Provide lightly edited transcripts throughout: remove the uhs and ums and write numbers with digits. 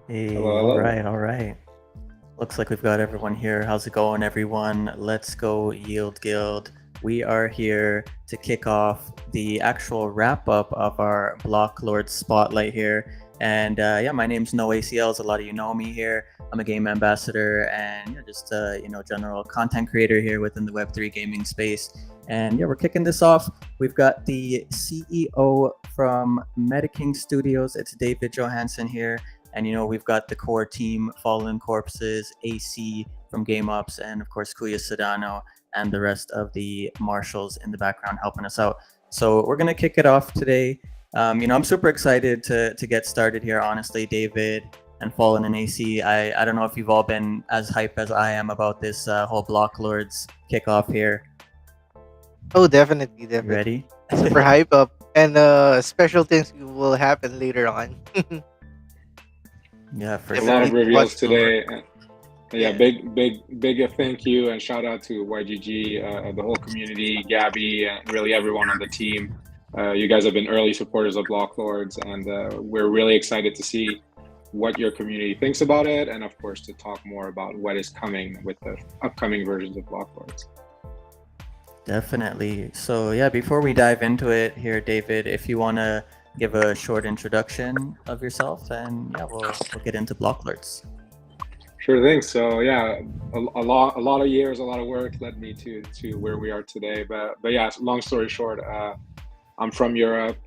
Hey, Hello, all hello. right, all right. Looks like we've got everyone here. How's it going, everyone? Let's go, Yield Guild. We are here to kick off the actual wrap up of our Blocklords spotlight here. And yeah, my name's No ACLs. A lot of you know me here. I'm a game ambassador and just general content creator here within the Web3 gaming space. And yeah, we're kicking this off. We've got the CEO from Metaking Studios. It's David Johansson here. And we've got the core team, Fallen Corpses, AC from Game Ops, and of course Kuya Sedano and the rest of the marshals in the background helping us out. So we're gonna kick it off today. I'm super excited to get started here. Honestly, David and Fallen and AC. I don't know if you've all been as hype as I am about this whole Block Lords kickoff here. Oh, definitely, You definitely. ready? Super hype up, and special things will happen later on. Yeah, for A lot Definitely of sure. to watch reveals for. today. Yeah, Yeah. big thank you and shout out to YGG, the whole community, Gabby, and really everyone on the team. You guys have been early supporters of Blocklords, and we're really excited to see what your community thinks about it, and of course to talk more about what is coming with the upcoming versions of Blocklords. Definitely. So, yeah, before we dive into it here, David, if you want to give a short introduction of yourself, and yeah, we'll get into block alerts. Sure thing. So yeah, a lot of years, a lot of work led me to where we are today. But yeah, long story short, I'm from Europe.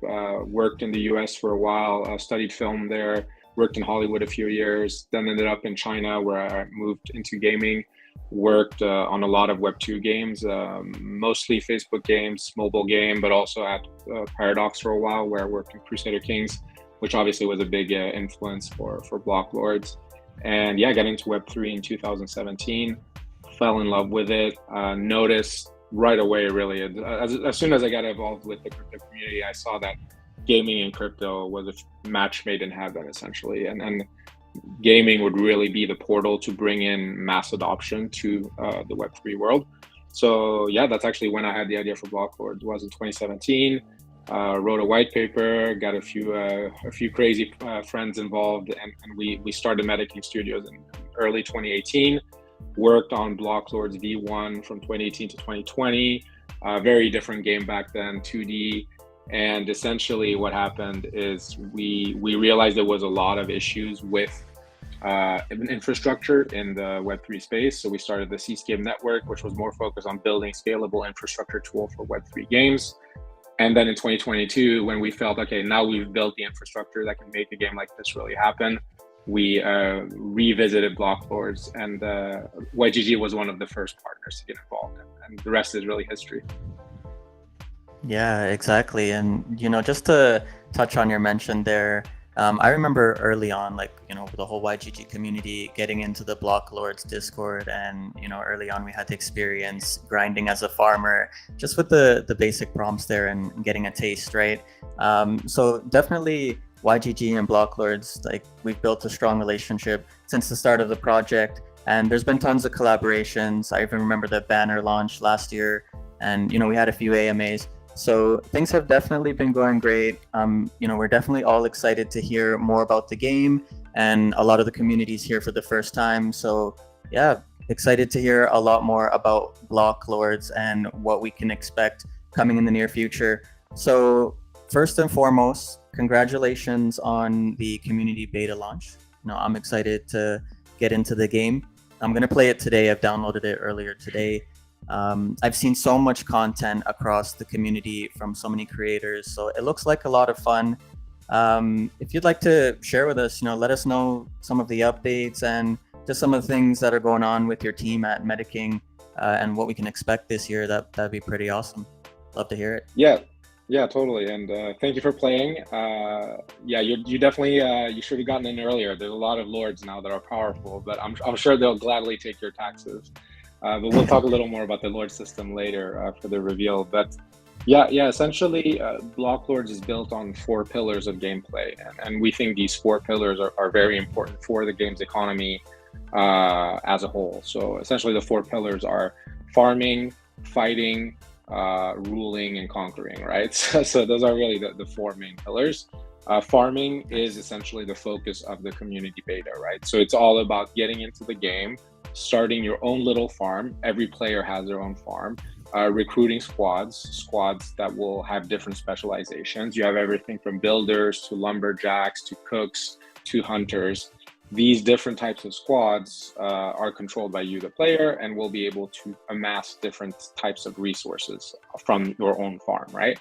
Worked in the U.S. for a while. Studied film there. Worked in Hollywood a few years. Then ended up in China, where I moved into gaming. Worked on a lot of Web2 games, mostly Facebook games, mobile game, but also at Paradox for a while, where I worked in Crusader Kings, which obviously was a big influence for Block Lords. And yeah, got into Web3 in 2017. Fell in love with it. Noticed right away, really, as soon as I got involved with the crypto community, I saw that gaming and crypto was a match made in heaven, essentially, and gaming would really be the portal to bring in mass adoption to the Web3 world. So yeah, that's actually when I had the idea for Blocklords. It was in 2017. Wrote a white paper, got a few crazy friends involved, and we started Metaking Studios in early 2018. Worked on Blocklords V1 from 2018 to 2020. Very different game back then, 2D. And essentially, what happened is we realized there was a lot of issues with infrastructure in the Web3 space. So we started the Seascape network, which was more focused on building scalable infrastructure tool for Web3 games. And then in 2022, when we felt, okay, now we've built the infrastructure that can make a game like this really happen, we revisited Blocklords, and YGG was one of the first partners to get involved. And the rest is really history. Yeah, exactly. And just to touch on your mention there, I remember early on, like the whole YGG community getting into the Block Lords Discord, and early on we had to experience grinding as a farmer, just with the basic prompts there and getting a taste, right? So definitely YGG and Block Lords, like we've built a strong relationship since the start of the project, and there's been tons of collaborations. I even remember the banner launch last year, and we had a few AMAs. So things have definitely been going great. We're definitely all excited to hear more about the game, and a lot of the communities here for the first time. So yeah, excited to hear a lot more about Block Lords and what we can expect coming in the near future. So first and foremost, congratulations on the community beta launch. I'm excited to get into the game. I'm gonna play it today. I've downloaded it earlier today. I've seen so much content across the community from so many creators, so it looks like a lot of fun. If you'd like to share with us, let us know some of the updates and just some of the things that are going on with your team at Metaking, and what we can expect this year. That'd be pretty awesome. Love to hear it. Yeah, yeah, totally. And thank you for playing. Yeah, you definitely you should have gotten in earlier. There's a lot of lords now that are powerful, but I'm sure they'll gladly take your taxes. But we'll talk a little more about the lord system later for the reveal. But yeah. Essentially, Block Lords is built on four pillars of gameplay, and we think these four pillars are very important for the game's economy as a whole. So essentially, the four pillars are farming, fighting, ruling, and conquering. Right. So those are really the four main pillars. Farming is essentially the focus of the community beta, right? So it's all about getting into the game, starting your own little farm. Every player has their own farm. Recruiting squads that will have different specializations. You have everything from builders to lumberjacks to cooks to hunters. These different types of squads are controlled by you, the player, and will be able to amass different types of resources from your own farm, right?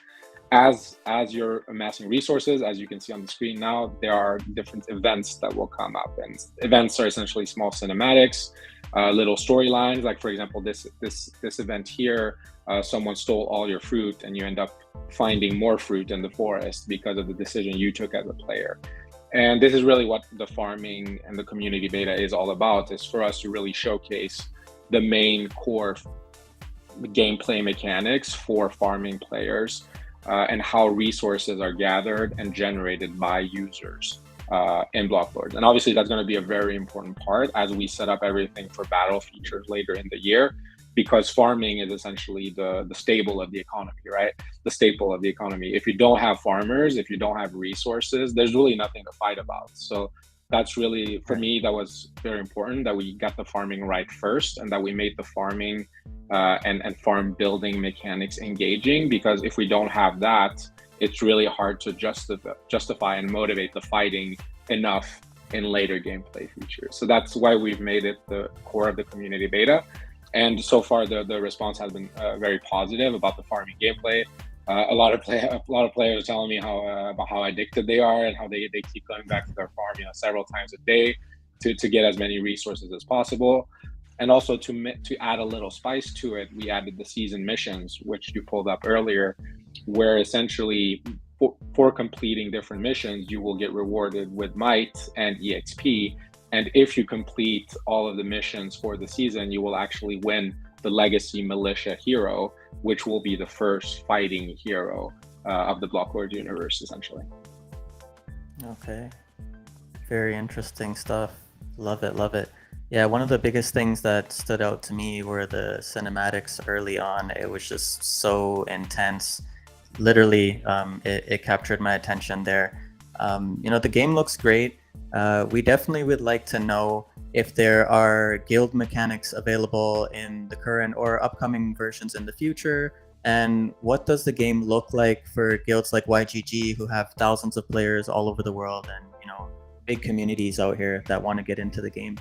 As you're amassing resources, as you can see on the screen now, there are different events that will come up, and events are essentially small cinematics, little storylines. Like, for example, this event here, someone stole all your fruit, and you end up finding more fruit in the forest because of the decision you took as a player. And this is really what the farming and the community beta is all about, is for us to really showcase the main core gameplay mechanics for farming players, and how resources are gathered and generated by users in Blocklords. And obviously that's going to be a very important part as we set up everything for battle features later in the year, because farming is essentially the staple of the economy, right? The staple of the economy. If you don't have farmers, if you don't have resources, there's really nothing to fight about. So that's really, for me, that was very important, that we got the farming right first, and that we made the farming and farm building mechanics engaging, because if we don't have that, it's really hard to justify and motivate the fighting enough in later gameplay features. So that's why we've made it the core of the community beta. And so far, the response has been very positive about the farming gameplay. A lot of players are telling me about how addicted they are, and how they keep going back to their farm, several times a day to get as many resources as possible. And also to add a little spice to it, we added the season missions, which you pulled up earlier, where essentially for completing different missions, you will get rewarded with might and EXP. And if you complete all of the missions for the season, you will actually win the Legacy Militia hero, which will be the first fighting hero of the Blocklords universe, essentially. Okay. Very interesting stuff. Love it, love it. Yeah, one of the biggest things that stood out to me were the cinematics early on. It was just so intense. Literally, it captured my attention there. The game looks great. We definitely would like to know if there are guild mechanics available in the current or upcoming versions in the future, and what does the game look like for guilds like YGG, who have thousands of players all over the world, and big communities out here that want to get into the game.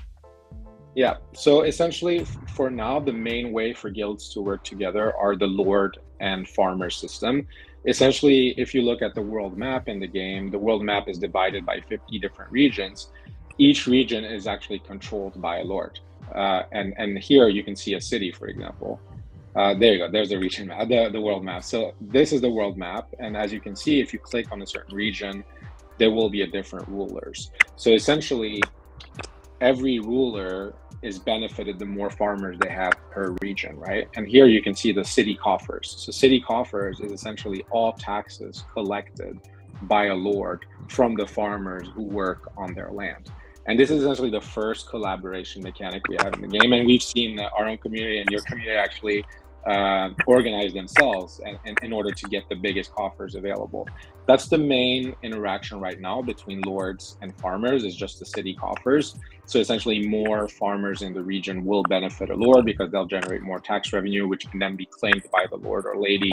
Yeah, so essentially for now, the main way for guilds to work together are the Lord and Farmer system. Essentially, if you look at the world map in the game, the world map is divided by 50 different regions. Each region is actually controlled by a Lord. And here you can see a city, for example. There you go, there's the region map, the world map. So this is the world map. And as you can see, if you click on a certain region, there will be a different rulers. So essentially, every ruler is benefited the more farmers they have per region, right? And here you can see the city coffers. So city coffers is essentially all taxes collected by a lord from the farmers who work on their land. And this is essentially the first collaboration mechanic we have in the game. And we've seen our own community and your community actually organize themselves in order to get the biggest coffers available. That's the main interaction right now between lords and farmers, is just the city coffers. So essentially more farmers in the region will benefit a lord because they'll generate more tax revenue, which can then be claimed by the lord or lady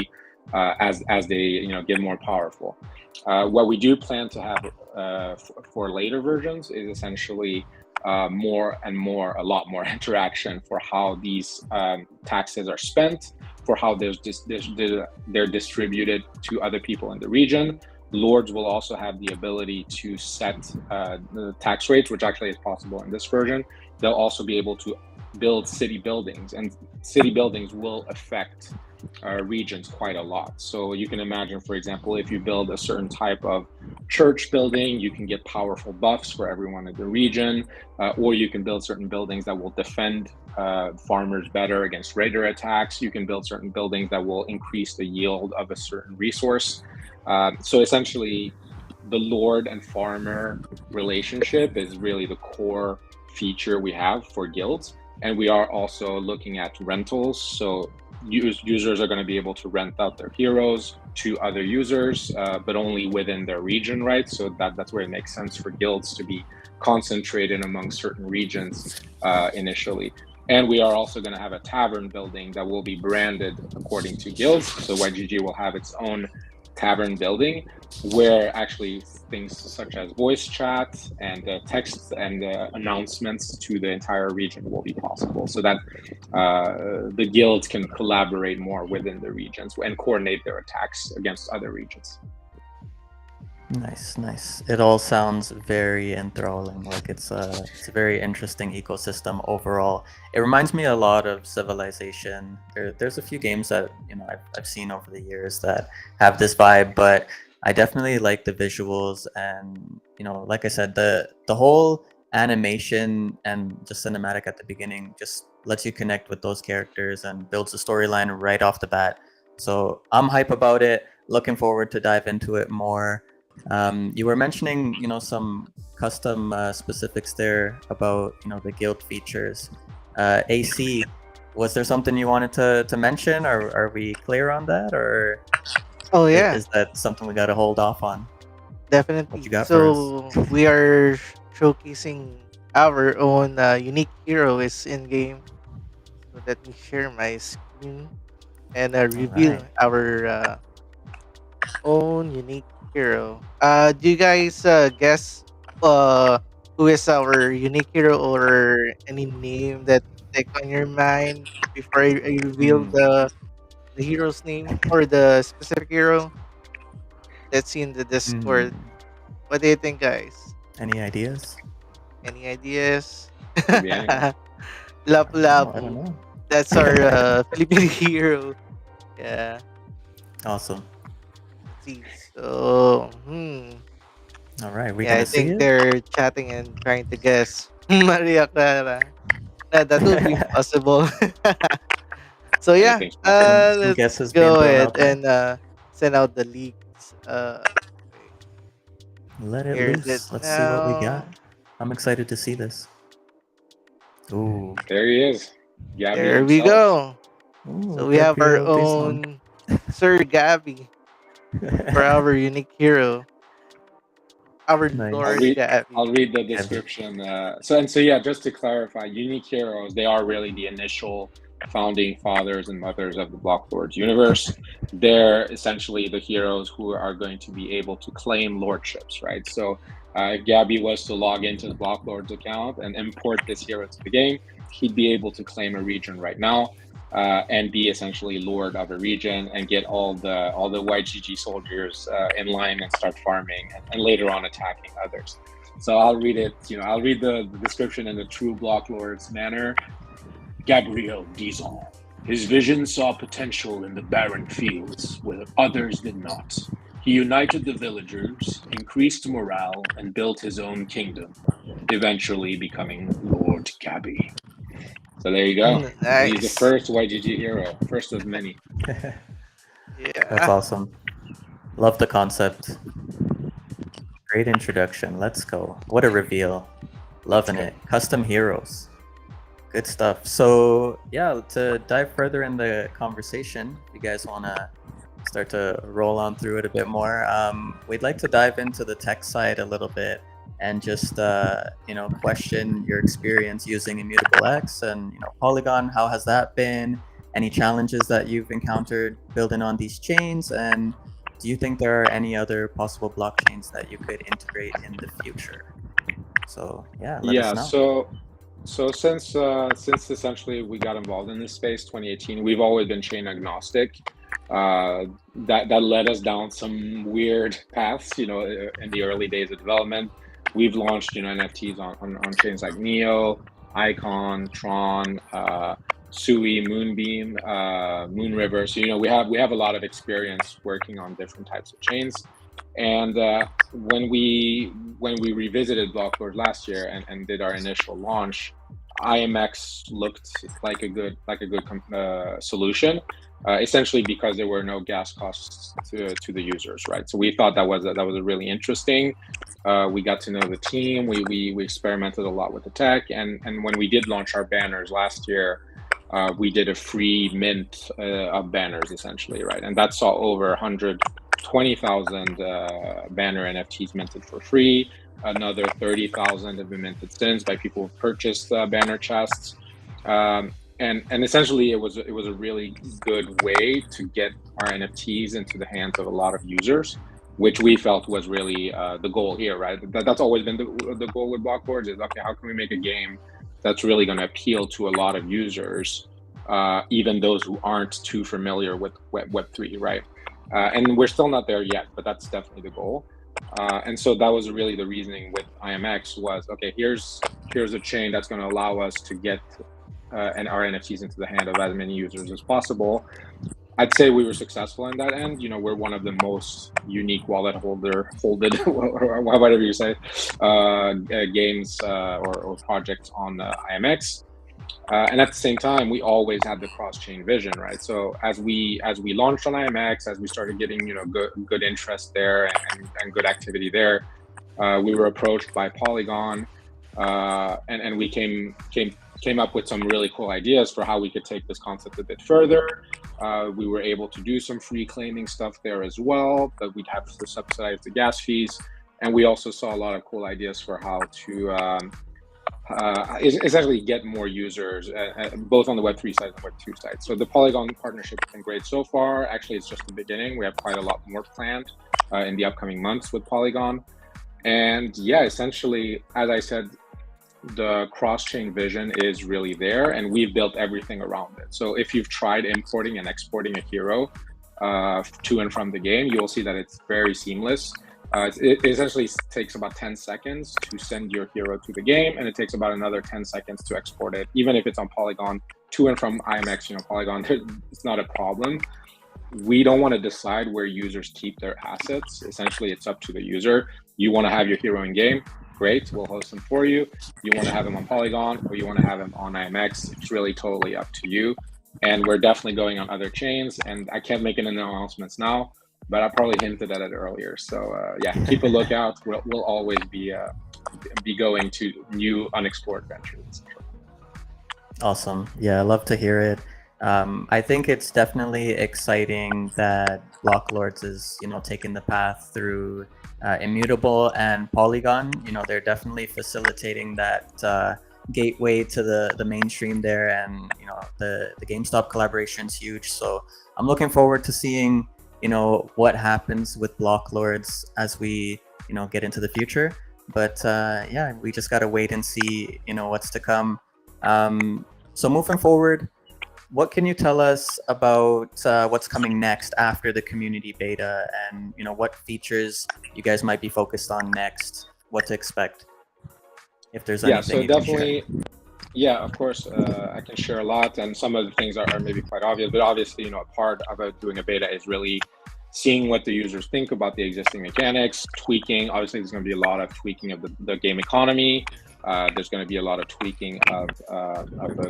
as they get more powerful. What we do plan to have for later versions is essentially a lot more interaction for how these taxes are spent, for how they're distributed to other people in the region. Lords will also have the ability to set the tax rates, which actually is possible in this version. They'll also be able to build city buildings, and city buildings will affect regions quite a lot. So you can imagine, for example, if you build a certain type of church building, you can get powerful buffs for everyone in the region, or you can build certain buildings that will defend farmers better against raider attacks. You can build certain buildings that will increase the yield of a certain resource. So essentially, the lord and farmer relationship is really the core feature we have for guilds. And we are also looking at rentals. So users are going to be able to rent out their heroes to other users, but only within their region, right? So that's where it makes sense for guilds to be concentrated among certain regions initially. And we are also going to have a tavern building that will be branded according to guilds. So YGG will have its own tavern building where actually things such as voice chat and text and announcements to the entire region will be possible, so that the guilds can collaborate more within the regions and coordinate their attacks against other regions. Nice. It all sounds very enthralling. Like it's a very interesting ecosystem overall. It reminds me a lot of Civilization. There's a few games that I've seen over the years that have this vibe, but I definitely like the visuals and like I said, the whole animation and the cinematic at the beginning just lets you connect with those characters and builds the storyline right off the bat. So I'm hype about it. Looking forward to dive into it more. You were mentioning, some custom specifics there about, the guild features. AC, was there something you wanted to mention, or are we clear on that, or Oh yeah, is that something we got to hold off on? definitely. What you got So we are showcasing our own unique hero is in game. So let me share my screen and reveal Alright. our own unique hero. Do you guys guess who is our unique hero, or any name that stick on your mind before I reveal Hmm. the hero's name or the specific hero that's in the Hmm. Discord? What do you think, guys? Any ideas? Any ideas? Could be anything. Lapu I don't Lapu. know. That's our Filipino hero. Yeah. Awesome. Let's see. So, All right, we yeah, I gonna see think it? they're chatting and trying to guess. Maria Clara. No, that would be possible. So yeah, Anything's possible. Some let's guesses being go thrown ahead out there. and send out the leaks. Okay, Let it here's it loose. Let's see what we got. now. I'm excited to see this. Ooh. There he is, Gabby There we himself. go. Ooh, So we have our Gabriel Bison. own Sir Gabby for our unique hero, our I'll Nice. Lord read. Gabby. I'll read the Gabby. description. So yeah, just to clarify, unique heroes, they are really the initial founding fathers and mothers of the Blocklords universe. They're essentially the heroes who are going to be able to claim lordships, right? So if Gabby was to log into the Blocklords account and import this hero to the game, he'd be able to claim a region right now. And be essentially lord of a region and get all the YGG soldiers in line and start farming and later on attacking others. So I'll read it. I'll read the description in the true Blocklords manner. Gabriel Dizon. His vision saw potential in the barren fields where others did not. He united the villagers, increased morale, and built his own kingdom, eventually becoming Lord Gabby. So there you go. He's the Nice. first YGG hero, first of many. That's Yeah. awesome. Love the concept. Great introduction. Let's go. What a reveal. Loving it. Custom heroes. Good stuff. So, yeah, to dive further in the conversation, if you guys want to start to roll on through it a bit more, we'd like to dive into the tech side a little bit and just, question your experience using Immutable X and, Polygon. How has that been? Any challenges that you've encountered building on these chains? And do you think there are any other possible blockchains that you could integrate in the future? So, yeah, let us know. So since essentially we got involved in this space 2018, we've always been chain agnostic. That led us down some weird paths, in the early days of development. We've launched, NFTs on chains like Neo, Icon, Tron, Sui, Moonbeam, Moonriver. So we have a lot of experience working on different types of chains. And when we revisited Blocklords last year and did our initial launch, IMX looked like a good solution, essentially because there were no gas costs to the users, right? So we thought that was a really interesting. We got to know the team. We experimented a lot with the tech, and when we did launch our banners last year, we did a free mint of banners essentially, right? And that saw over 120,000 banner NFTs minted for free. Another 30,000 have been minted since by people who purchased banner chests. And essentially it was a really good way to get our NFTs into the hands of a lot of users, which we felt was really the goal here, right? That's always been the goal with Blocklords is, okay, how can we make a game that's really going to appeal to a lot of users, even those who aren't too familiar with Web3, right? And we're still not there yet, but that's definitely the goal. And so that was really the reasoning with IMX was, okay, here's a chain that's going to allow us to get and our NFTs into the hand of as many users as possible. I'd say we were successful in that end. You know, we're one of the most unique wallet holded, or whatever you say, games or projects on IMX. And at the same time, we always had the cross-chain vision, right? So as we launched on IMX, as we started getting good interest there and good activity there, we were approached by Polygon, and we came up with some really cool ideas for how we could take this concept a bit further. We were able to do some free claiming stuff there as well, but we'd have to subsidize the gas fees. And we also saw a lot of cool ideas for how to essentially get more users, both on the Web3 side and Web2 side. So the Polygon partnership has been great so far. Actually, it's just the beginning. We have quite a lot more planned in the upcoming months with Polygon. And yeah, essentially, as I said, the cross-chain vision is really there, and we've built everything around it. So if you've tried importing and exporting a hero to and from the game, you'll see that it's very seamless. It essentially takes about 10 seconds to send your hero to the game, and it takes about another 10 seconds to export it. Even if it's on Polygon, to and from IMX, Polygon, it's not a problem. We don't want to decide where users keep their assets. Essentially, it's up to the user. You want to have your hero in game? Great, we'll host them for you. You want to have them on Polygon, or you want to have them on IMX? It's really totally up to you. And we're definitely going on other chains, and I can't make any announcements now, but I probably hinted at it earlier. So yeah, keep a lookout. We'll always be going to new unexplored ventures. Awesome. Yeah, I love to hear it. I think it's definitely exciting that Blocklords is, taking the path through Immutable and Polygon. They're definitely facilitating that gateway to the mainstream there, and the GameStop collaboration is huge. So I'm looking forward to seeing what happens with Blocklords as we get into the future. But yeah, we just gotta wait and see what's to come. So moving forward, what can you tell us about what's coming next after the community beta, and what features you guys might be focused on next? What to expect, if there's anything you can share? Yeah, of course, I can share a lot, and some of the things are maybe quite obvious, but obviously, a part about doing a beta is really seeing what the users think about the existing mechanics, tweaking. Obviously, there's going to be a lot of tweaking of the game economy. There's going to be a lot of tweaking of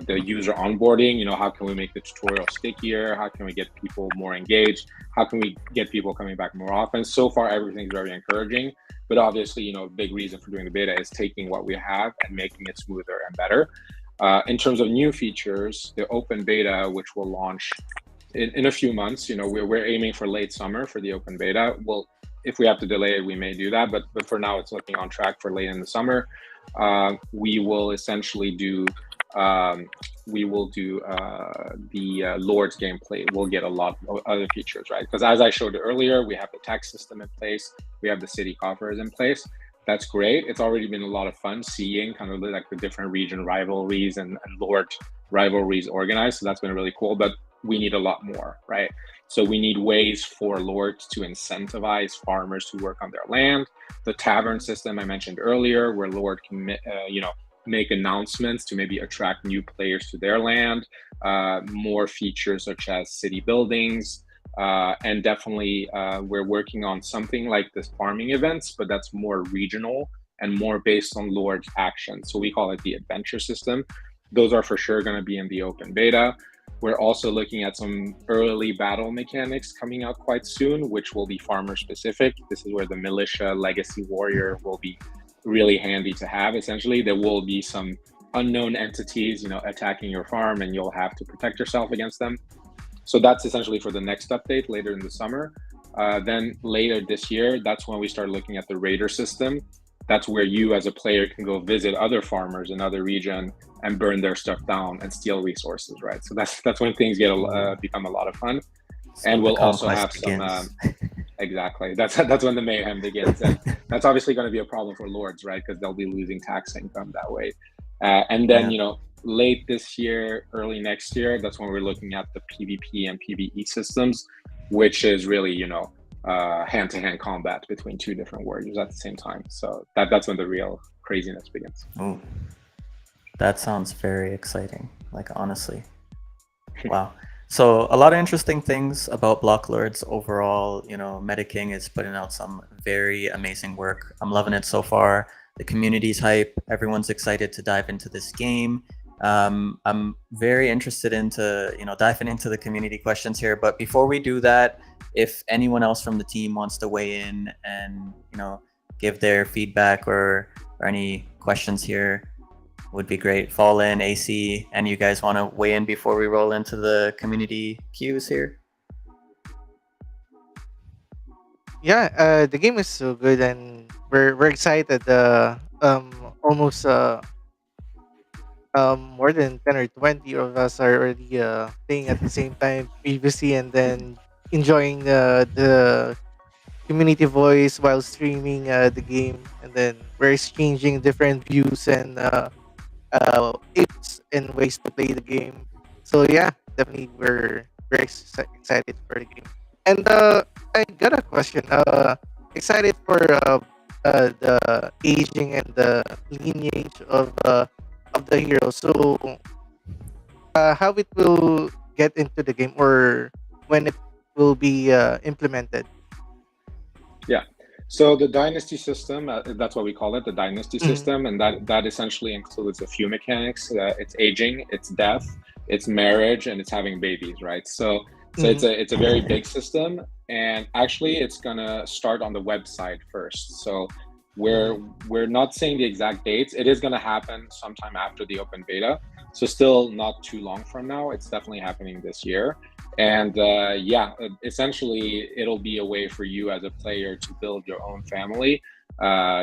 the user onboarding. How can we make the tutorial stickier? How can we get people more engaged? How can we get people coming back more often? So far, everything's very encouraging. But obviously, a big reason for doing the beta is taking what we have and making it smoother and better. In terms of new features, the open beta, which will launch in a few months, we're aiming for late summer for the open beta. Well, if we have to delay it, we may do that. But for now, it's looking on track for late in the summer. We will essentially do the Lords gameplay. We'll get a lot of other features, right? Because as I showed earlier, we have the tax system in place. We have the city coffers in place. That's great. It's already been a lot of fun seeing kind of like the different region rivalries and Lord rivalries organized. So that's been really cool, but we need a lot more, right? So we need ways for Lords to incentivize farmers to work on their land. The tavern system I mentioned earlier, where Lord can, make announcements to maybe attract new players to their land. More features such as city buildings, and definitely we're working on something like this farming events, but that's more regional and more based on Lord's actions. So we call it the adventure system. Those are for sure going to be in the open beta. We're also looking at some early battle mechanics coming out quite soon, which will be farmer specific. This is where the militia legacy warrior will be really handy to have. Essentially, there will be some unknown entities, attacking your farm, and you'll have to protect yourself against them. So that's essentially for the next update later in the summer. Then later this year, that's when we start looking at the raider system. That's where you as a player can go visit other farmers in other region and burn their stuff down and steal resources, right? So that's when things get become a lot of fun. So And the we'll also conquest have begins. some exactly. That's when the mayhem begins, and that's obviously going to be a problem for lords, right? Because they'll be losing tax income that way. And then Yeah. late this year, early next year, that's when we're looking at the PvP and PvE systems, which is really hand-to-hand combat between two different warriors at the same time. So that's when the real craziness begins. Ooh, that sounds very exciting. Like, honestly, wow. So a lot of interesting things about Blocklords overall. Metaking is putting out some very amazing work. I'm loving it so far. The community's hype. Everyone's excited to dive into this game. I'm very interested into diving into the community questions here. But before we do that, if anyone else from the team wants to weigh in and give their feedback or any questions here, would be great. Fallen, AC, and you guys want to weigh in before we roll into the community queues here? Yeah, the game is so good, and we're excited. Almost more than 10 or 20 of us are already playing at the same time previously, and then enjoying the community voice while streaming the game, and then we're exchanging different views and tips and ways to play the game. So yeah, definitely we're excited for the game. And I got a question. Excited for the aging and the lineage of the hero. So how it will get into the game, or when it will be implemented? Yeah. So the dynasty system, that's what we call it, the dynasty Mhm. system, and that essentially includes a few mechanics. It's aging, it's death, it's marriage, and it's having babies, right? So Mhm. it's a very big system, and actually it's gonna start on the website first. So we're Mhm. we're not saying the exact dates. It is gonna happen sometime after the open beta, so still not too long from now. It's definitely happening this year. And essentially it'll be a way for you as a player to build your own family,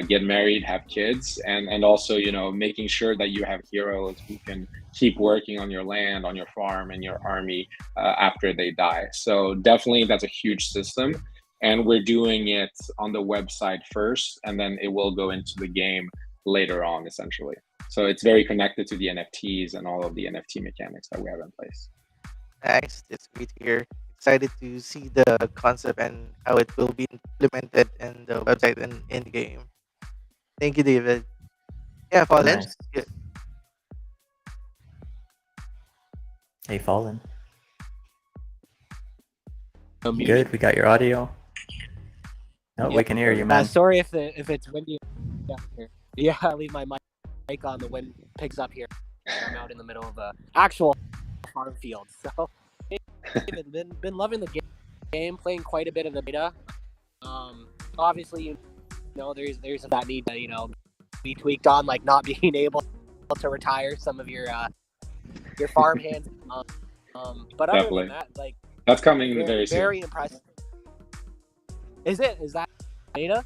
get married, have kids, and also making sure that you have heroes who can keep working on your land, on your farm, and your army after they die. So definitely that's a huge system, and we're doing it on the website first, and then it will go into the game later on, essentially. So it's very connected to the NFTs and all of the NFT mechanics that we have in place. Nice. That's great to hear. Excited to see the concept and how it will be implemented in the website and in the game. Thank you, David. Yeah, Fallen. Nice. Yeah. Hey, Fallen. Muted. Good. We got your audio. Oh, we Yep. can hear you, man. Sorry if it's windy out here. Yeah, I leave my mic on. The wind picks up here. I'm out in the middle of a actual farm field. So, hey, David, been loving the game, playing quite a bit of the beta. Obviously, there's that need to be tweaked on, like not being able to retire some of your farm hands. But other Definitely. than that, like That's coming very soon. very impressive. Is that beta?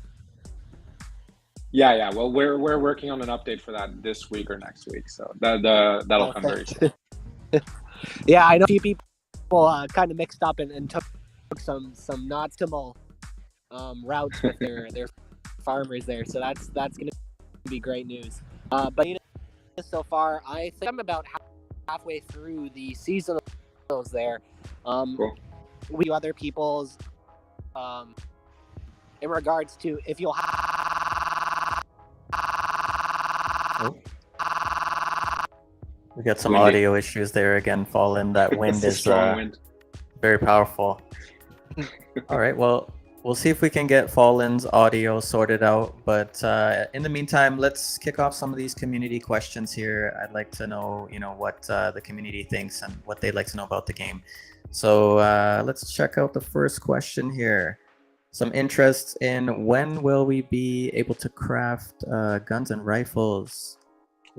Yeah. Well, we're working on an update for that this week or next week, so that'll come very soon. Yeah, I know a few people kind of mixed up and took some not optimal routes with their farmers there. So that's going to be great news. But so far, I think I'm about halfway through the seasonals there. Cool. We do other people's in regards to if you'll We got some Windy. audio issues there again, Fallen. That wind It's a is strong wind. very powerful. All right, well, we'll see if we can get Fallen's audio sorted out. But in the meantime, let's kick off some of these community questions here. I'd like to know, what the community thinks and what they'd like to know about the game. So let's check out the first question here. Some interest in when will we be able to craft guns and rifles?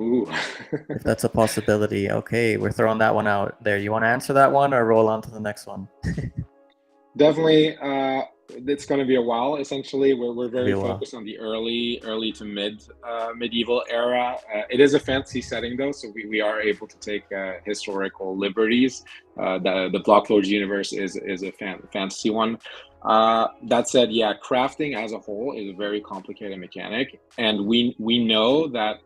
Ooh. If that's a possibility. Okay, we're throwing that one out there. You want to answer that one or roll on to the next one? Definitely, it's going to be a while. Essentially, we're Be very a while. focused on the early to medieval era. It is a fantasy setting though, so we are able to take historical liberties. The Blocklords universe is a fantasy one. That said, yeah, crafting as a whole is a very complicated mechanic, and we know that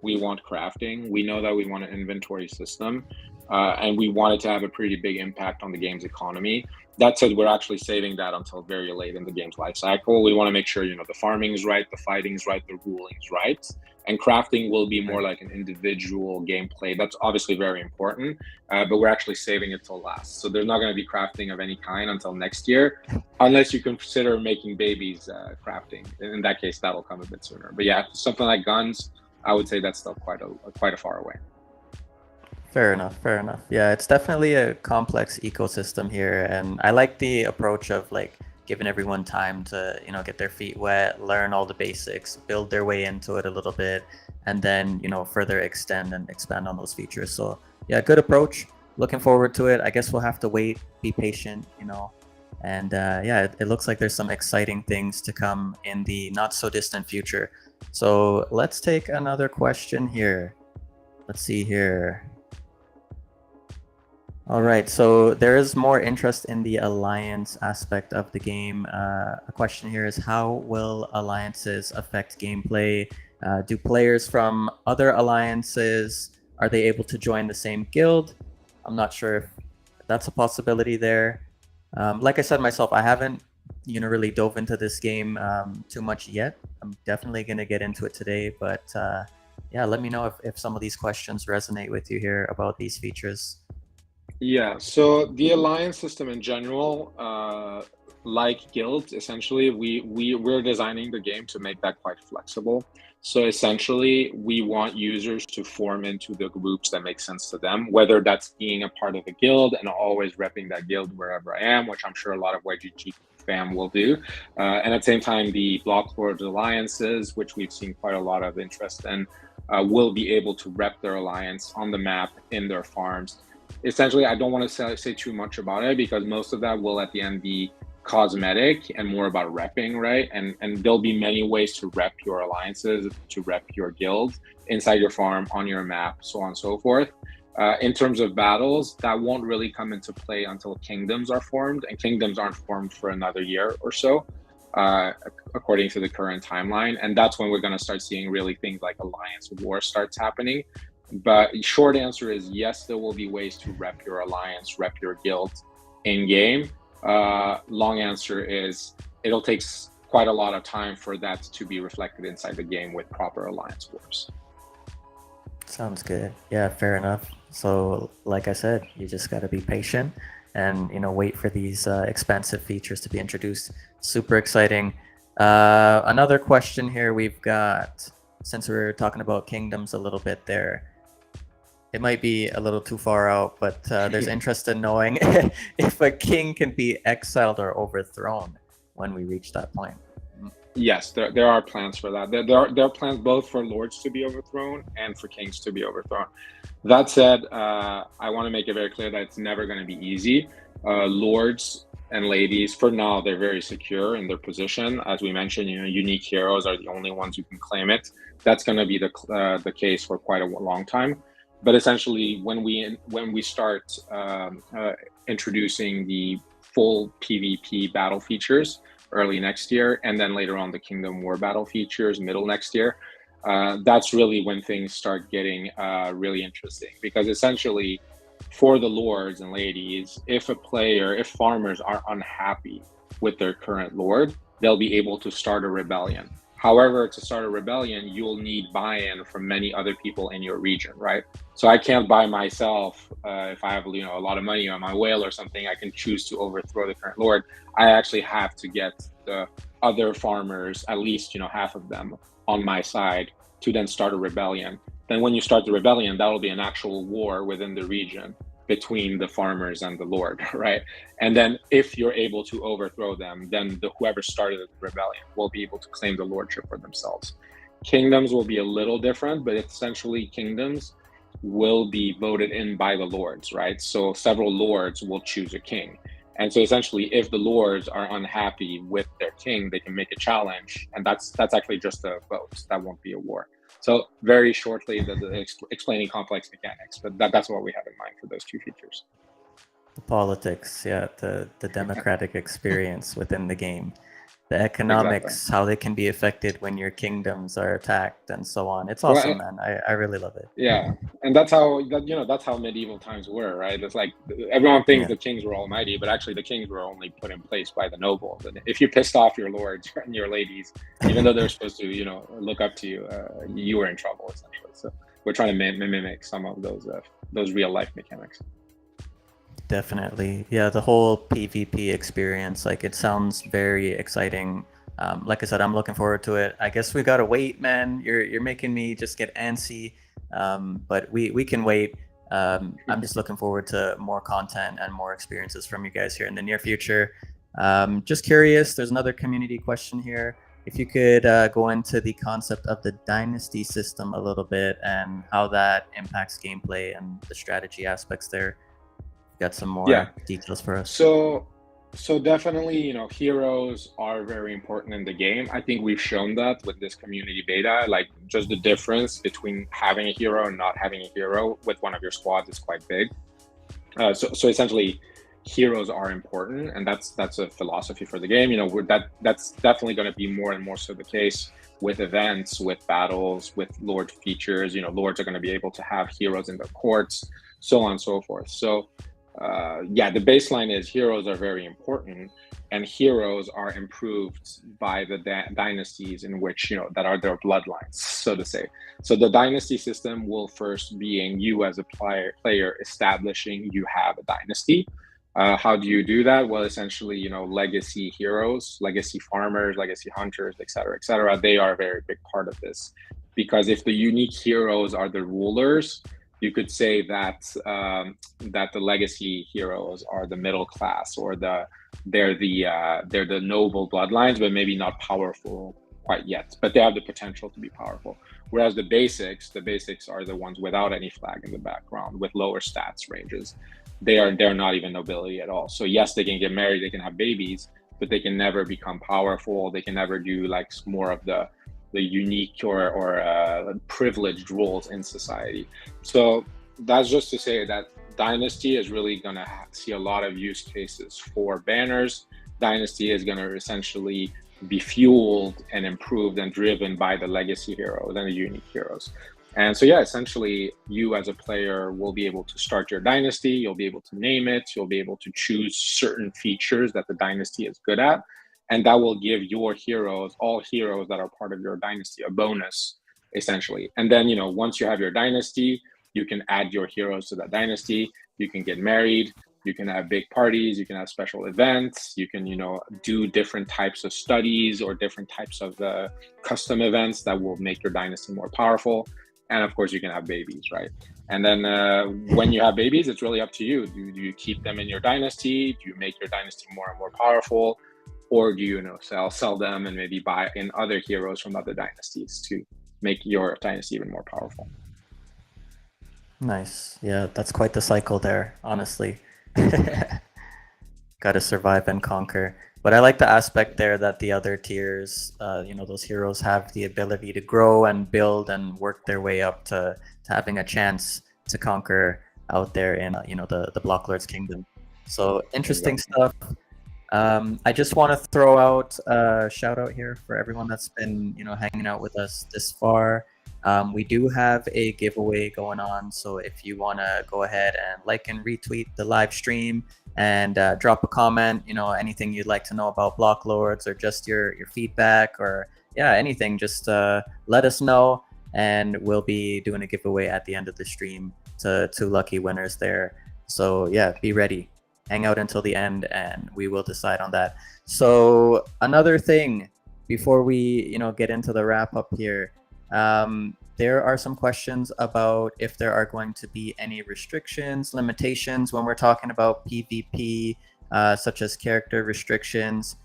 we want crafting. We know that we want an inventory system, and we want it to have a pretty big impact on the game's economy. That said, we're actually saving that until very late in the game's life cycle. We want to make sure, the farming's right, the fighting's right, the ruling's right. And crafting will be more like an individual gameplay. That's obviously very important, but we're actually saving it till last. So there's not going to be crafting of any kind until next year, unless you consider making babies crafting. In that case, that'll come a bit sooner. But yeah, something like guns, I would say that's still quite a far away. Fair enough. Fair enough. Yeah, it's definitely a complex ecosystem here, and I like the approach of like giving everyone time to get their feet wet, learn all the basics, build their way into it a little bit, and then further extend and expand on those features. So yeah, good approach. Looking forward to it. I guess we'll have to wait, be patient, and yeah, it looks like there's some exciting things to come in the not so distant future. So let's take another question here. Let's see here. All right, so there is more interest in the alliance aspect of the game. A question here is, how will alliances affect gameplay? Do players from other alliances, are they able to join the same guild? I'm not sure if that's a possibility there. Like I said myself, I haven't really dove into this game too much yet. I'm definitely going to get into it today, but yeah, let me know if some of these questions resonate with you here about these features. Yeah, so the alliance system in general, like guilds, essentially, we're designing the game to make that quite flexible. So essentially, we want users to form into the groups that make sense to them, whether that's being a part of a guild and always repping that guild wherever I am, which I'm sure a lot of YGG fam will do. And at the same time, the Blocklords alliances, which we've seen quite a lot of interest in, will be able to rep their alliance on the map in their farms. Essentially, I don't want to say too much about it because most of that will at the end be cosmetic and more about repping, right? And there'll be many ways to rep your alliances, to rep your guild inside your farm, on your map, so on and so forth. In terms of battles, that won't really come into play until kingdoms are formed, and kingdoms aren't formed for another year or so, according to the current timeline. And that's when we're going to start seeing really things like alliance war starts happening. But short answer is yes, there will be ways to rep your alliance, rep your guild in game. Long answer is it'll take quite a lot of time for that to be reflected inside the game with proper alliance wars. Sounds good. Yeah, fair enough. So like I said, you just got to be patient and wait for these expansive features to be introduced. Super exciting. Another question here we've got, since we're talking about kingdoms a little bit there. It might be a little too far out, but there's interest in knowing if a king can be exiled or overthrown when we reach that point. Yes, there are plans for that. There are plans both for lords to be overthrown and for kings to be overthrown. That said, I want to make it very clear that it's never going to be easy. Lords and ladies, for now, they're very secure in their position. As we mentioned, unique heroes are the only ones who can claim it. That's going to be the case for quite a long time. But essentially, when we start introducing the full PvP battle features early next year, and then later on the Kingdom War battle features middle next year, that's really when things start getting really interesting. Because essentially, for the lords and ladies, if farmers are unhappy with their current lord, they'll be able to start a rebellion. However, to start a rebellion, you'll need buy-in from many other people in your region, right? So I can't by myself, if I have a lot of money on my whale or something, I can choose to overthrow the current lord. I actually have to get the other farmers, at least half of them, on my side to then start a rebellion. Then when you start the rebellion, that'll be an actual war within the region between the farmers and the lord, right? And then if you're able to overthrow them, then whoever started the rebellion will be able to claim the lordship for themselves. Kingdoms will be a little different, but essentially kingdoms will be voted in by the lords, right? So several lords will choose a king. And so essentially, if the lords are unhappy with their king, they can make a challenge, and that's actually just a vote. That won't be a war. So very shortly, explaining complex mechanics, but that's what we have in mind for those two features. The politics, yeah, the democratic experience within the game, the economics, Exactly. how they can be affected when your kingdoms are attacked, and so on. It's Well, awesome, man. I really love it. yeah, and that's how that's how medieval times were, right? It's like everyone thinks Yeah. the kings were almighty, but actually the kings were only put in place by the nobles. And if you pissed off your lords and your ladies, even though they're supposed to, look up to you, you were in trouble essentially. So we're trying to mimic some of those real life mechanics. Definitely. Yeah, the whole PvP experience, like it sounds very exciting. Like I said, I'm looking forward to it. I guess we gotta wait, man. You're making me just get antsy. But we can wait. I'm just looking forward to more content and more experiences from you guys here in the near future. Just curious, there's another community question here. If you could go into the concept of the dynasty system a little bit and how that impacts gameplay and the strategy aspects there. Got some more details for us? So definitely, heroes are very important in the game. I think we've shown that with this community beta. Like, just the difference between having a hero and not having a hero with one of your squads is quite big. So essentially, heroes are important, and that's a philosophy for the game. That's definitely going to be more and more so the case with events, with battles, with lord features. Lords are going to be able to have heroes in their courts, so on and so forth. So the baseline is heroes are very important, and heroes are improved by the dynasties in which, that are their bloodlines, so to say. So the dynasty system will first being you as a player establishing you have a dynasty. How do you do that? Well, essentially, legacy heroes, legacy farmers, legacy hunters, etc., they are a very big part of this, because if the unique heroes are the rulers, you could say that the legacy heroes are the middle class, or they're the noble bloodlines, but maybe not powerful quite yet, but they have the potential to be powerful. Whereas the basics are the ones without any flag in the background, with lower stats ranges. They're not even nobility at all. So yes, they can get married, they can have babies, but they can never become powerful. They can never do like more of the unique or privileged roles in society. So that's just to say that Dynasty is really going to see a lot of use cases for banners. Dynasty is going to essentially be fueled and improved and driven by the legacy heroes and the unique heroes. And so, essentially, you as a player will be able to start your dynasty. You'll be able to name it. You'll be able to choose certain features that the dynasty is good at. And that will give your heroes, all heroes that are part of your dynasty, a bonus, essentially. And then, once you have your dynasty, you can add your heroes to that dynasty. You can get married. You can have big parties. You can have special events. You can, do different types of studies or different types of custom events that will make your dynasty more powerful. And of course, you can have babies, right? And then when you have babies, it's really up to you. Do you keep them in your dynasty? Do you make your dynasty more and more powerful? Or do you sell them and maybe buy in other heroes from other dynasties to make your dynasty even more powerful? Nice. Yeah, that's quite the cycle there, honestly. Got to survive and conquer. But I like the aspect there that the other tiers, those heroes have the ability to grow and build and work their way up to having a chance to conquer out there in, the Blocklords kingdom. So interesting stuff. I just want to throw out a shout out here for everyone that's been, hanging out with us this far. We do have a giveaway going on, so if you want to go ahead and like and retweet the live stream and drop a comment, anything you'd like to know about Blocklords or just your feedback or anything, just let us know, and we'll be doing a giveaway at the end of the stream to 2 lucky winners there. So be ready. Hang out until the end and we will decide on that. So another thing before we get into the wrap up here, there are some questions about if there are going to be any restrictions, limitations when we're talking about PvP, such as character restrictions.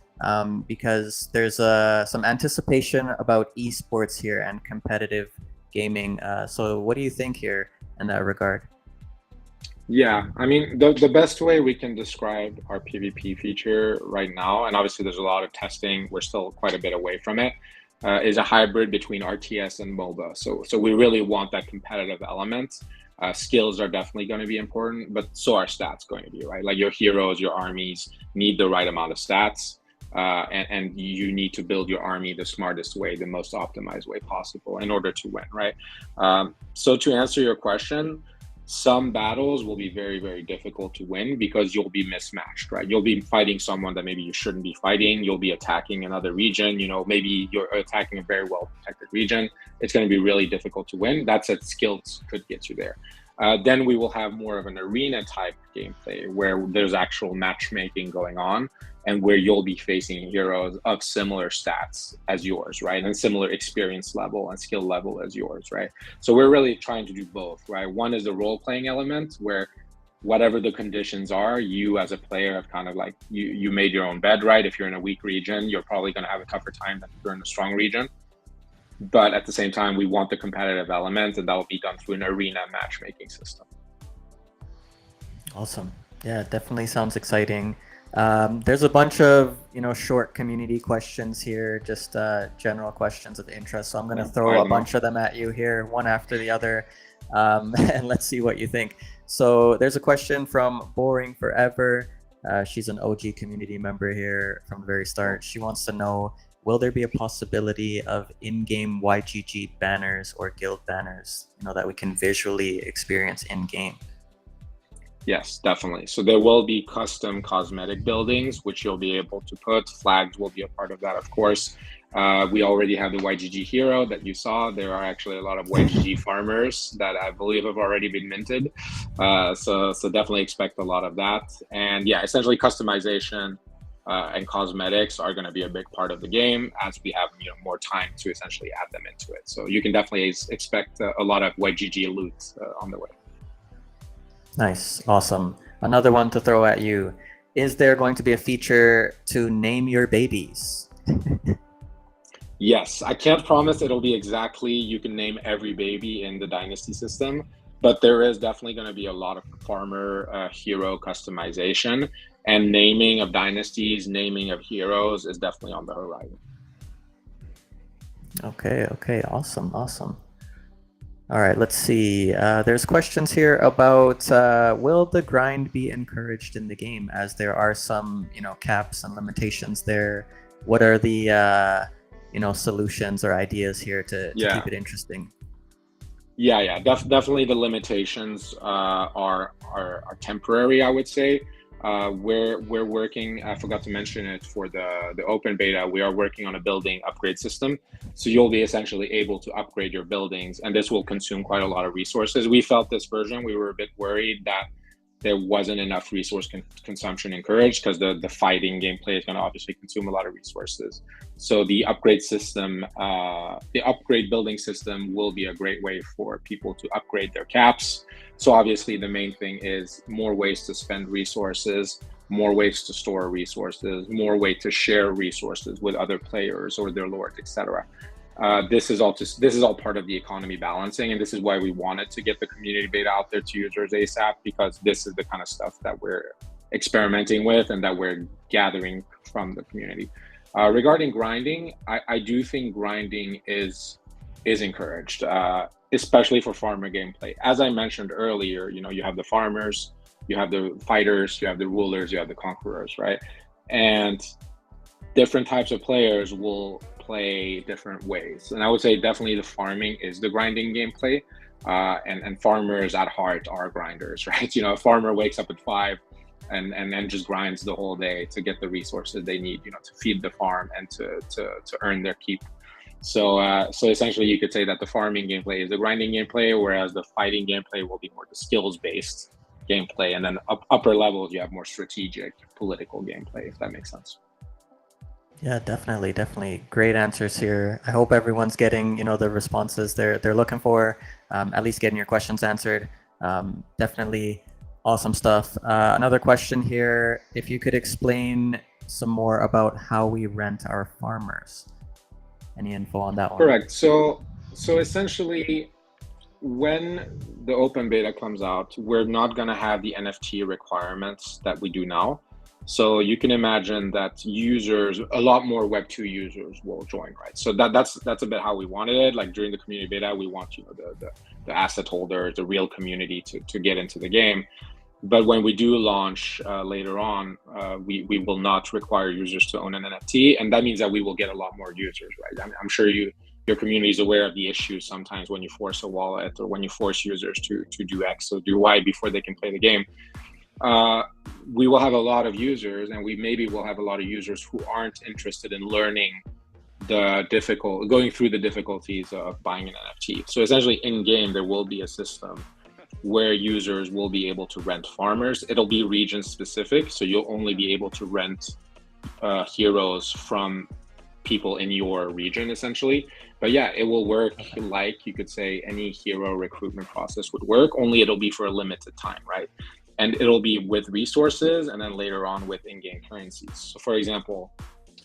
because there's some anticipation about esports here and competitive gaming. So what do you think here in that regard? Yeah, I mean, the best way we can describe our PvP feature right now, and obviously there's a lot of testing, we're still quite a bit away from it, is a hybrid between RTS and MOBA. So we really want that competitive element. Skills are definitely going to be important, but so are stats going to be, right? Like your heroes, your armies need the right amount of stats, and you need to build your army the smartest way, the most optimized way possible in order to win, right? So to answer your question, some battles will be very, very difficult to win because you'll be mismatched, right? You'll be fighting someone that maybe you shouldn't be fighting. You'll be attacking another region. You know, maybe you're attacking a very well protected region. It's going to be really difficult to win. That's it. Skills could get you there. Then we will have more of an arena type gameplay where there's actual matchmaking going on and where you'll be facing heroes of similar stats as yours, right? And similar experience level and skill level as yours, right? So we're really trying to do both, right? One is the role-playing element where whatever the conditions are, you as a player have kind of like, you made your own bed, right? If you're in a weak region, you're probably gonna have a tougher time than if you're in a strong region. But at the same time, we want the competitive element, and that will be done through an arena matchmaking system. Awesome. Yeah, it definitely sounds exciting. There's a bunch of short community questions here, just general questions of interest. So I'm going to throw a bunch of them at you here, one after the other, and let's see what you think. So there's a question from Boring Forever. She's an OG community member here from the very start. She wants to know, will there be a possibility of in-game YGG banners or guild banners, that we can visually experience in-game? Yes, definitely. So there will be custom cosmetic buildings, which you'll be able to put. Flags will be a part of that, of course. We already have the YGG hero that you saw. There are actually a lot of YGG farmers that I believe have already been minted. So definitely expect a lot of that. And yeah, essentially customization and cosmetics are going to be a big part of the game as we have more time to essentially add them into it. So you can definitely expect a lot of YGG loot on the way. Nice. Awesome. Another one to throw at you. Is there going to be a feature to name your babies? Yes, I can't promise it'll be exactly you can name every baby in the Dynasty system, but there is definitely going to be a lot of farmer hero customization, and naming of dynasties, naming of heroes is definitely on the horizon. Okay. Awesome. All right, let's see. There's questions here about will the grind be encouraged in the game, as there are some caps and limitations there. What are the solutions or ideas here to keep it interesting? Yeah, definitely the limitations are temporary, I would say. We're working, I forgot to mention it, for the open beta, we are working on a building upgrade system. So you'll be essentially able to upgrade your buildings, and this will consume quite a lot of resources. We felt this version, we were a bit worried that there wasn't enough resource consumption encouraged, because the fighting gameplay is going to obviously consume a lot of resources. So the upgrade system, the upgrade building system will be a great way for people to upgrade their caps. So obviously the main thing is more ways to spend resources, more ways to store resources, more way to share resources with other players or their lords, etc. This is all part of the economy balancing, and this is why we wanted to get the community beta out there to users ASAP, because this is the kind of stuff that we're experimenting with and that we're gathering from the community. Regarding grinding, I do think grinding is encouraged, especially for farmer gameplay. As I mentioned earlier, you have the farmers, you have the fighters, you have the rulers, you have the conquerors, right? And different types of players will play different ways. And I would say definitely the farming is the grinding gameplay, and farmers at heart are grinders, right? A farmer wakes up at 5 and then just grinds the whole day to get the resources they need, to feed the farm and to earn their keep. So essentially you could say that the farming gameplay is the grinding gameplay, whereas the fighting gameplay will be more the skills-based gameplay, and then upper levels you have more strategic political gameplay, if that makes sense. Yeah, definitely. Great answers here. I hope everyone's getting, the responses they're looking for, at least getting your questions answered. Definitely awesome stuff. Another question here, if you could explain some more about how we rent our farmers. Any info on that one? Correct. So essentially, when the open beta comes out, we're not going to have the NFT requirements that we do now. So you can imagine that users, a lot more Web2 users will join, right? So that's a bit how we wanted it. Like during the community beta, we want the asset holders, the real community to get into the game. But when we do launch later on, we will not require users to own an NFT, and that means that we will get a lot more users, right? I'm sure your community is aware of the issues sometimes when you force a wallet or when you force users to do X or do Y before they can play the game. We will have a lot of users, and we maybe will have a lot of users who aren't interested in learning going through the difficulties of buying an NFT. So essentially, in game, there will be a system where users will be able to rent farmers. It'll be region specific, so you'll only be able to rent heroes from people in your region, essentially. But yeah, it will work like you could say any hero recruitment process would work, only it'll be for a limited time, right? And it'll be with resources and then later on with in-game currencies. So for example,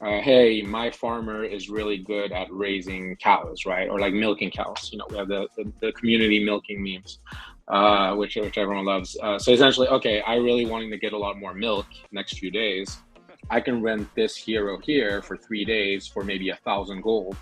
hey, my farmer is really good at raising cows, right? Or like milking cows. You know, we have the community milking memes, which everyone loves. So essentially, okay, I really wanting to get a lot more milk next few days. I can rent this hero here for 3 days for maybe 1,000 gold.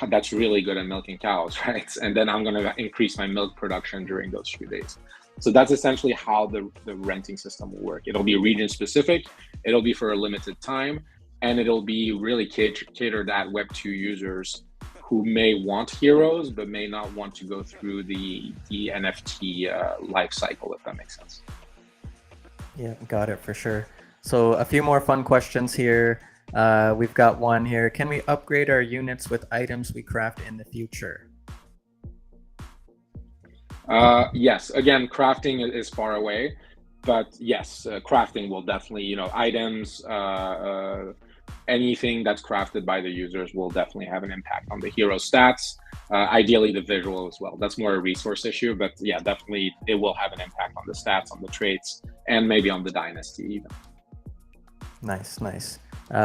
That's really good at milking cows, right? And then I'm going to increase my milk production during those few days. So that's essentially how the renting system will work. It'll be region specific. It'll be for a limited time. And it'll be really catered at Web2 users who may want heroes, but may not want to go through the NFT life cycle, if that makes sense. Yeah, got it for sure. So a few more fun questions here. We've got one here. Can we upgrade our units with items we craft in the future? Yes, again, crafting is far away, but yes, crafting will definitely, items, anything that's crafted by the users will definitely have an impact on the hero stats. Ideally, the visual as well. That's more a resource issue, but yeah, definitely it will have an impact on the stats, on the traits, and maybe on the dynasty even. Nice.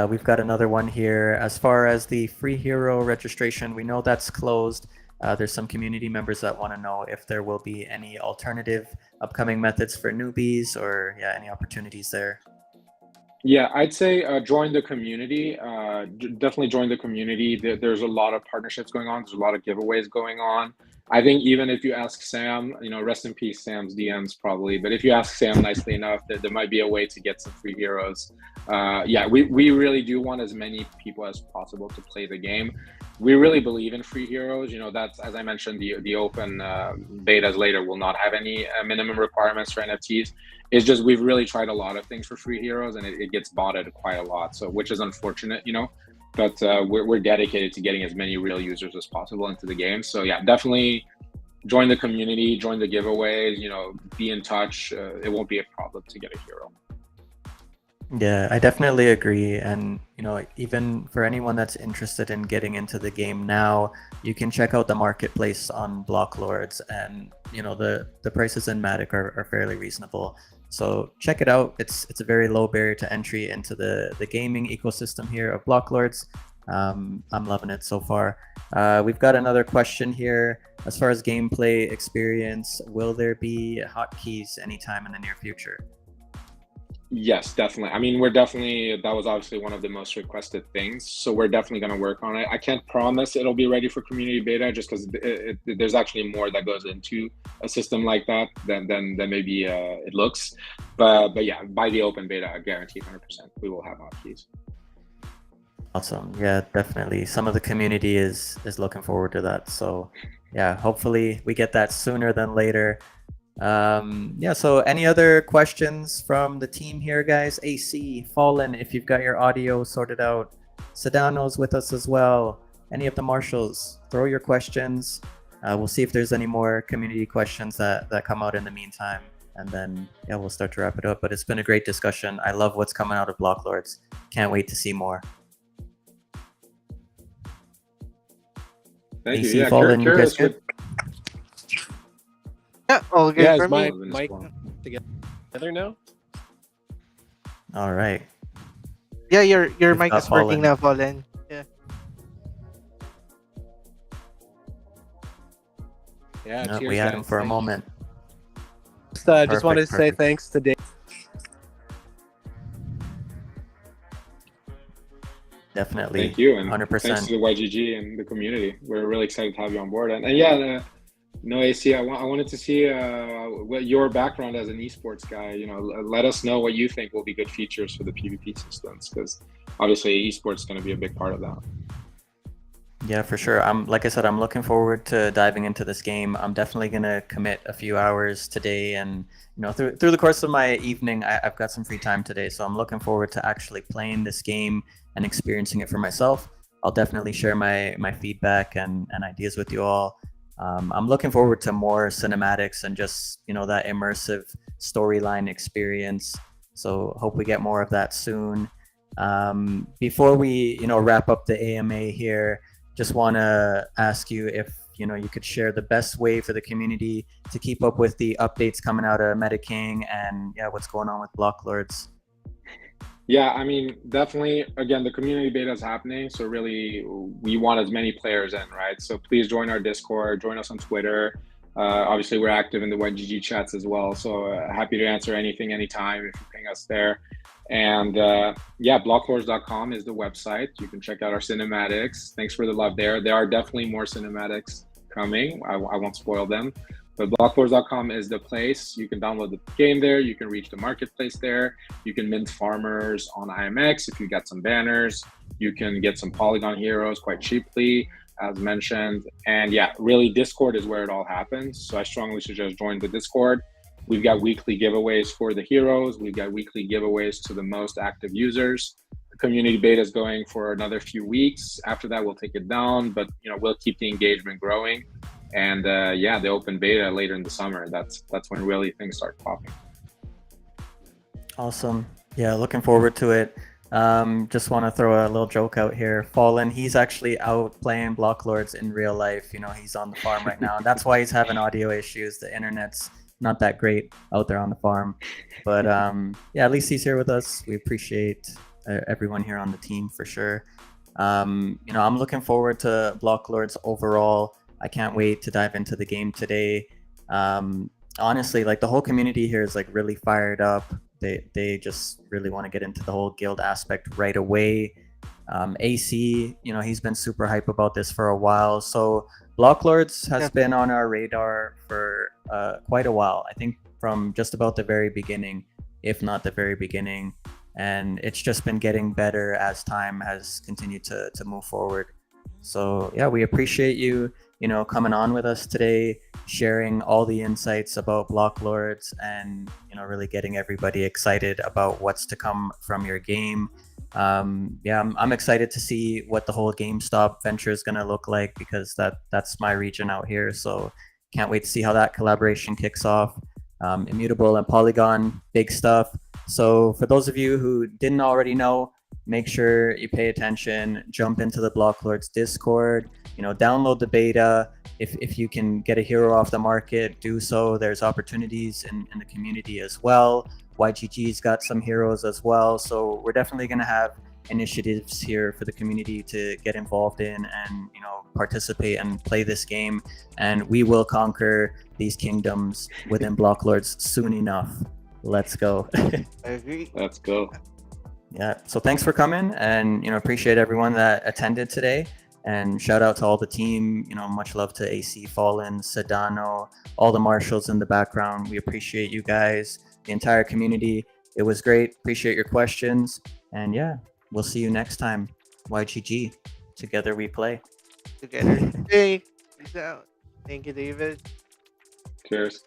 We've got another one here. As far as the free hero registration, we know that's closed. There's some community members that want to know if there will be any alternative upcoming methods for newbies or any opportunities there. Yeah, I'd say join the community. Definitely join the community. There's a lot of partnerships going on. There's a lot of giveaways going on. I think even if you ask Sam, rest in peace, Sam's DMs probably. But if you ask Sam nicely enough, there might be a way to get some free heroes. We really do want as many people as possible to play the game. We really believe in free heroes. That's, as I mentioned, the open betas later will not have any minimum requirements for NFTs. It's just we've really tried a lot of things for free heroes, and it gets botted quite a lot. So, which is unfortunate, But we're dedicated to getting as many real users as possible into the game. So yeah, definitely join the community, join the giveaways. Be in touch. It won't be a problem to get a hero. Yeah, I definitely agree. And, even for anyone that's interested in getting into the game now, you can check out the marketplace on Blocklords, and, the prices in Matic are fairly reasonable. So check it out. It's a very low barrier to entry into the gaming ecosystem here of Blocklords. I'm loving it so far. We've got another question here. As far as gameplay experience, will there be hotkeys anytime in the near future? Yes, definitely. I mean, that was obviously one of the most requested things. So we're definitely going to work on it. I can't promise it'll be ready for community beta just because there's actually more that goes into a system like that than maybe it looks. But yeah, by the open beta, I guarantee 100% we will have hotkeys. Awesome. Yeah, definitely. Some of the community is looking forward to that. So yeah, hopefully we get that sooner than later. So any other questions from the team here, guys? AC, Fallen, if you've got your audio sorted out. Sedano's with us as well. Any of the marshals, throw your questions. We'll see if there's any more community questions that come out in the meantime. And then, we'll start to wrap it up. But it's been a great discussion. I love what's coming out of Blocklords. Can't wait to see more. Thank AC, you. Yeah, Fallen, you guys good? Yeah, all good Yeah, for is my me. mic together now? All right. Yeah, your If mic not is working Fallen. now, Fallen. Yeah. Yeah, No, cheers, we had him guys. for a Thank you. moment. Just wanted to say Perfect. thanks to Dave. Definitely, Thank you, and thanks 100%. to the YGG and the community. We're really excited to have you on board. And yeah, no, AC, I wanted to see what your background as an esports guy. Let us know what you think will be good features for the PvP systems, because obviously esports is going to be a big part of that. Yeah, for sure. Like I said, I'm looking forward to diving into this game. I'm definitely gonna commit a few hours today, and through the course of my evening, I've got some free time today, so I'm looking forward to actually playing this game and experiencing it for myself. I'll definitely share my feedback and ideas with you all. I'm looking forward to more cinematics and just that immersive storyline experience. So hope we get more of that soon. Before we wrap up the AMA here, just want to ask you if you could share the best way for the community to keep up with the updates coming out of MetaKing and what's going on with Blocklords. Yeah, I mean, definitely. Again, the community beta is happening, so really, we want as many players in, right? So please join our Discord, join us on Twitter. Obviously, we're active in the YGG chats as well, so happy to answer anything, anytime if you ping us there. And yeah, blocklords.com is the website. You can check out our cinematics. Thanks for the love there. There are definitely more cinematics coming. I won't spoil them. But blocklords.com is the place. You can download the game there. You can reach the marketplace there. You can mint farmers on IMX if you got some banners. You can get some Polygon heroes quite cheaply, as mentioned. And yeah, really, Discord is where it all happens. So I strongly suggest join the Discord. We've got weekly giveaways for the heroes. We've got weekly giveaways to the most active users. The community beta is going for another few weeks. After that, we'll take it down, but we'll keep the engagement growing. And yeah, the open beta later in the summer. That's when really things start popping. Awesome. Yeah, looking forward to it. Just want to throw a little joke out here. Fallen, he's actually out playing Blocklords in real life. He's on the farm right now, and that's why he's having audio issues. The internet's not that great out there on the farm, but yeah, at least he's here with us. We appreciate everyone here on the team for sure. I'm looking forward to Blocklords overall. I can't wait to dive into the game today. Honestly, like the whole community here is like really fired up. They just really want to get into the whole guild aspect right away. AC, he's been super hype about this for a while. So Blocklords has been on our radar for quite a while. I think from just about the very beginning, if not the very beginning. And it's just been getting better as time has continued to move forward. So yeah, we appreciate you coming on with us today, sharing all the insights about Blocklords, and really getting everybody excited about what's to come from your game. Yeah, I'm excited to see what the whole GameStop venture is going to look like, because that's my region out here. So can't wait to see how that collaboration kicks off. Immutable and Polygon, big stuff. So for those of you who didn't already know, make sure you pay attention, jump into the Blocklords Discord, download the beta. If you can get a hero off the market, do so. There's opportunities in the community as well. YGG's got some heroes as well. So we're definitely going to have initiatives here for the community to get involved in and participate and play this game. And we will conquer these kingdoms within Blocklords soon enough. Let's go. I agree. Let's go. Yeah, so thanks for coming, and appreciate everyone that attended today, and shout out to all the team. Much love to AC, Fallen, Sedano, all the marshals in the background. We appreciate you guys, the entire community. It was great. Appreciate your questions, and yeah, we'll see you next time. YGG, together we play. Together. Hey, peace out. Thank you, David. Cheers.